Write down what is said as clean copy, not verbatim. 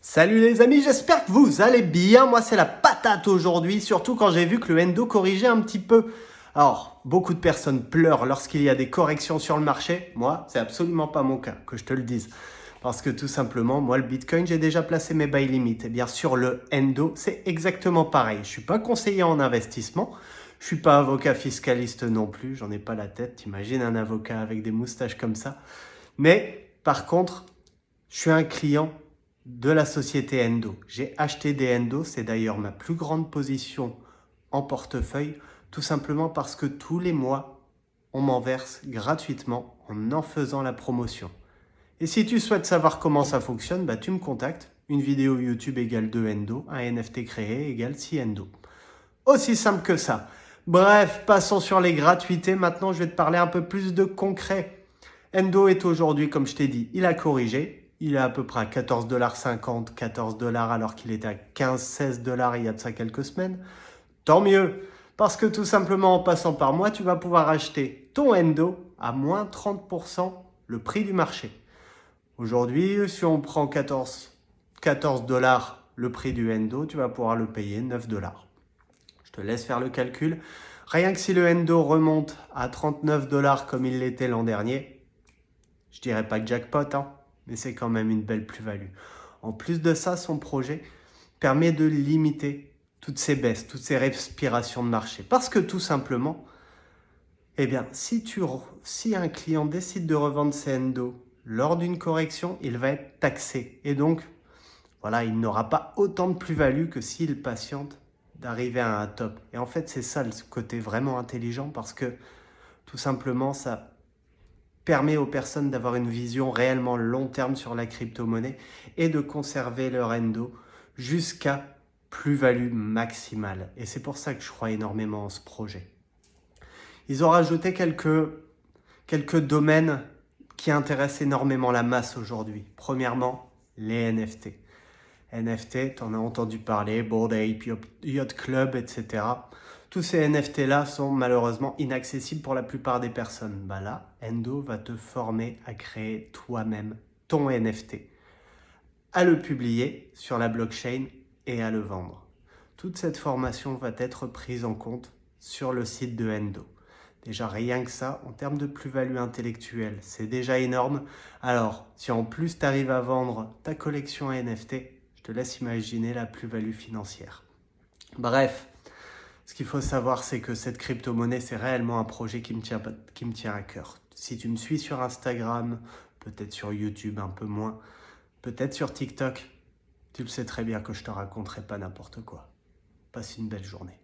Salut les amis, j'espère que vous allez bien. Moi, c'est la patate aujourd'hui, surtout quand j'ai vu que le Endo corrigeait un petit peu. Alors, beaucoup de personnes pleurent lorsqu'il y a des corrections sur le marché. Moi, c'est absolument pas mon cas, que je te le dise. Parce que tout simplement, moi, le Bitcoin, j'ai déjà placé mes buy limits. Et bien sûr, le Endo, c'est exactement pareil. Je suis pas conseiller en investissement. Je suis pas avocat fiscaliste non plus. J'en ai pas la tête. T'imagines un avocat avec des moustaches comme ça. Mais, par contre, je suis un client de la société Endo. J'ai acheté des Endo, c'est d'ailleurs ma plus grande position en portefeuille, tout simplement parce que tous les mois, on m'en verse gratuitement en faisant la promotion. Et si tu souhaites savoir comment ça fonctionne, tu me contactes. Une vidéo YouTube égale 2 Endo, un NFT créé égale 6 Endo. Aussi simple que ça. Bref, passons sur les gratuités. Maintenant, je vais te parler un peu plus de concret. Endo est aujourd'hui, comme je t'ai dit, il a corrigé. Il est à peu près à 14,50 $, 14 $ alors qu'il était à 15-16 $ il y a de ça quelques semaines. Tant mieux, parce que tout simplement en passant par moi, tu vas pouvoir acheter ton Endo à moins 30% le prix du marché. Aujourd'hui, si on prend 14 $ le prix du Endo, tu vas pouvoir le payer 9 $. Je te laisse faire le calcul. Rien que si le Endo remonte à 39 $ comme il l'était l'an dernier, je dirais pas jackpot, mais c'est quand même une belle plus-value. En plus de ça, son projet permet de limiter toutes ces baisses, toutes ces respirations de marché. Parce que tout simplement, si un client décide de revendre ses Endo lors d'une correction, il va être taxé. Et donc, voilà, il n'aura pas autant de plus-value que s'il patiente d'arriver à un top. Et en fait, c'est ça le côté vraiment intelligent parce que tout simplement, ça permet aux personnes d'avoir une vision réellement long terme sur la crypto-monnaie et de conserver leur Endo jusqu'à plus-value maximale. Et c'est pour ça que je crois énormément en ce projet. Ils ont rajouté quelques domaines qui intéressent énormément la masse aujourd'hui. Premièrement, les NFT. NFT, tu en as entendu parler, Bored Ape, Yacht Club, etc. Tous ces NFT-là sont malheureusement inaccessibles pour la plupart des personnes. Là, Endo va te former à créer toi-même ton NFT, à le publier sur la blockchain et à le vendre. Toute cette formation va être prise en compte sur le site de Endo. Déjà rien que ça, en termes de plus-value intellectuelle, c'est déjà énorme. Alors, si en plus tu arrives à vendre ta collection NFT, je te laisse imaginer la plus-value financière. Bref, ce qu'il faut savoir, c'est que cette crypto-monnaie, c'est réellement un projet qui me tient à cœur. Si tu me suis sur Instagram, peut-être sur YouTube un peu moins, peut-être sur TikTok, tu le sais très bien que je te raconterai pas n'importe quoi. Passe une belle journée.